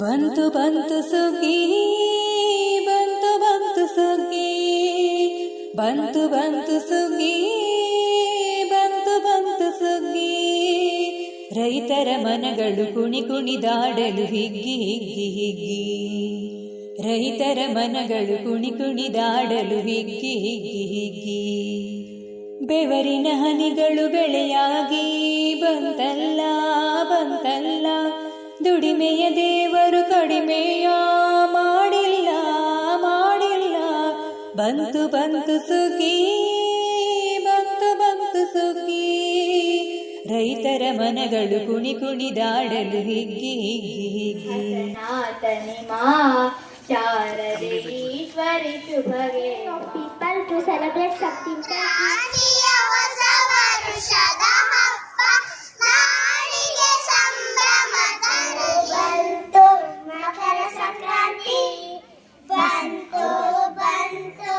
ಬಂತು ಬಂತು ಸುಗ್ಗಿ, ಬಂತು ಬಂತು ಸುಗ್ಗಿ, ಬಂತು ಬಂತು ಸುಗ್ಗಿ, ಬಂತು ಬಂತು ಸುಗ್ಗಿ. ರೈತರ ಮನಗಳು ಕುಣಿ ಕುಣಿದಾಡಲು ಹಿಗ್ಗಿ ಹಿಗ್ಗಿ ಹಿಗ್ಗಿ, ರೈತರ ಮನಗಳು ಕುಣಿ ಕುಣಿದಾಡಲು ಹಿಗ್ಗಿ ಹಿಗ್ಗಿ ಹಿಗ್ಗಿ. ಬೆವರಿನ ಹನಿಗಳು ಬೆಳೆಯಾಗಿ ಬಂತಲ್ಲ ಬಂತಲ್ಲ, ದುಡಿಮೆಯ ದೇವರು ಕಡಿಮೆಯ ಮಾಡಿಲ್ಲ ಮಾಡಿಲ್ಲ. ಬಂತು ಬಂತು ಸುಗ್ಗಿ, ಬಂತು ಬಂತು ಸುಗ್ಗಿ, ರೈತರ ಮನಗಳು ಕುಣಿ ಕುಣಿದಾಡಲು ಹಿಗ್ಗಿ ಹಿಗ್ಗಿ ಹಿಗ್ಗಿ. ಶಾರದೆ Eshwari ಶುಭಗೆ people to celebrate Shakti ಆದಿಯ ಹೊಸ ವರುಷದ ಹಬ್ಬ, ನಾಡಿಗೆ ಸಂಭ್ರಮ ತರು. ಬಂತು ಮಕರ ಸಂಕ್ರಾಂತಿ, ಬಂತು ಬಂತು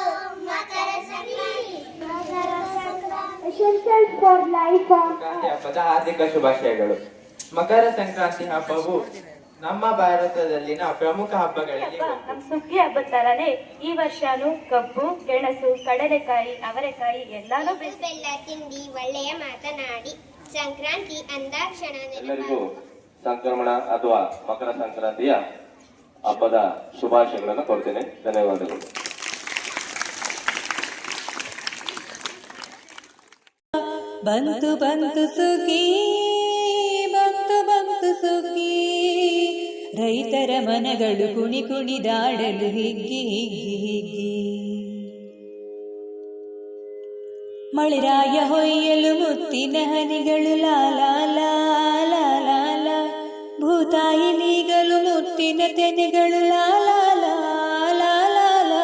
ಮಕರ ಸಂಕ್ರಾಂತಿ. ಮಕರ ಸಂಕ್ರಾಂತಿ essential for life. ಹಬ್ಬದ ಹಾರ್ದಿಕ ಶುಭಾಶಯಗಳು. ಮಕರ ಸಂಕ್ರಾಂತಿ ಹಬ್ಬವು ನಮ್ಮ ಭಾರತದಲ್ಲಿನ ಪ್ರಮುಖ ಹಬ್ಬಗಳಲ್ಲಿ ನಮ್ಮ ಸುಗ್ಗಿ ಹಬ್ಬದ ತರನೇ ಈ ವರ್ಷನೂ ಕಬ್ಬು, ಗೆಣಸು, ಕಡಲೆಕಾಯಿ, ಅವರೆಕಾಯಿ ಎಲ್ಲಾನು ಬೆಲ್ಲ ತಿಂಡಿ, ಒಳ್ಳೆಯ ಮಾತನಾಡಿ, ಸಂಕ್ರಾಂತಿ ಅಂದಾಕ್ಷಣ ಎಲ್ಲರಿಗೂ ಸಂಕ್ರಮಣ ಅಥವಾ ಮಕರ ಸಂಕ್ರಾಂತಿಯ ಹಬ್ಬದ ಶುಭಾಶಯಗಳನ್ನು ಕೊಡ್ತೇನೆ. ಧನ್ಯವಾದಗಳು. ಬಂತು ಬಂತು ಸುಗ್ಗಿ, ಬಂತು ಬಂತು ಸುಗ್ಗಿ, ರೈತರ ಮನಗಳು ಕುಣಿ ಕುಣಿದಾಡಲು ಹಿಗ್ಗಿ ಹಿಗ್ಗಿ ಹಿಗ್ಗಿ. ಮಳೆರಾಯ ಹೊಯ್ಯಲು ಮುತ್ತಿನ ಹನಿಗಳು ಲಾಲಾ ಲಾಲಾ ಲಾಲಾ, ಭೂತಾಯಿ ನೀಗಲು ಮುತ್ತಿನ ತೆನೆಗಳು ಲಾಲಾ ಲಾಲಾ ಲಾಲಾ.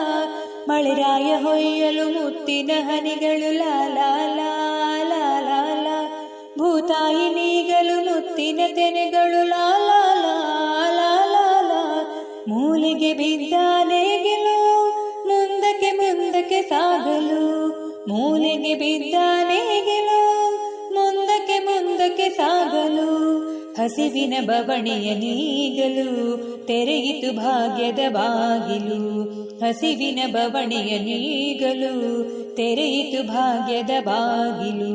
ಮಳೆರಾಯ ಹೊಯ್ಯಲು ಮುತ್ತಿನ ಹನಿಗಳು ಲಾಲಾ ಲಾಲಾ ಲಾಲಾ, ಭೂತಾಯಿ ನೀಗಲು ಮುತ್ತಿನ ತೆನೆಗಳು ಲಾಲಾ ಲಾಲಾ ಲಾಲಾ. ಮೂಲೆಗೆ ಬಿದ್ದ ನೇಗಿಲು ಮುಂದಕ್ಕೆ ಮುಂದಕ್ಕೆ ಸಾಗಲು, ಮೂಲೆಗೆ ಬಿದ್ದ ನೇಗಿಲು ಮುಂದಕ್ಕೆ ಮುಂದಕ್ಕೆ ಸಾಗಲು. ಹಸಿವಿನ ಬವಣೆಯ ನೀಗಲು ತೆರೆಯಿತು ಭಾಗ್ಯದ ಬಾಗಿಲು, ಹಸಿವಿನ ಬವಣೆಯ ನೀಗಲು ತೆರೆಯಿತು ಭಾಗ್ಯದ ಬಾಗಿಲು.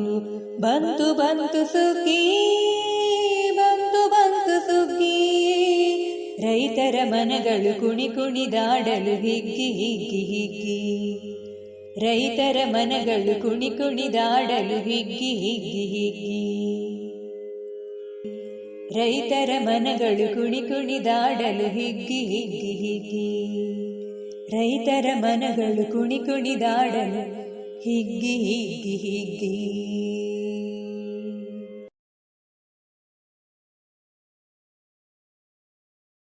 ಬಂತು ಬಂತು ಸುಗ್ಗಿ, ಬಂತು ಬಂತು ಸುಗ್ಗಿ, ರೈತರ ಮನಗಳು ಕುಣಿ ಕುಣಿದಾಡಲು ಹಿಗ್ಗಿ ಹಿಗ್ಗಿ ಹಿಗ್ಗಿ, ರೈತರ ಮನಗಳು ಕುಣಿ ಕುಣಿದಾಡಲು ಹಿಗ್ಗಿ ಹಿಗ್ಗಿ ಹಿಗ್ಗಿ, ರೈತರ ಮನಗಳು ಕುಣಿ ಕುಣಿದಾಡಲು ಹಿಗ್ಗಿ ಹಿಗ್ಗಿ ಹಿಗ್ಗಿ, ರೈತರ ಮನಗಳು ಕುಣಿ ಕುಣಿದಾಡಲು ಹಿಗ್ಗಿ ಹಿಗ್ಗಿ ಹಿಗ್ಗಿ.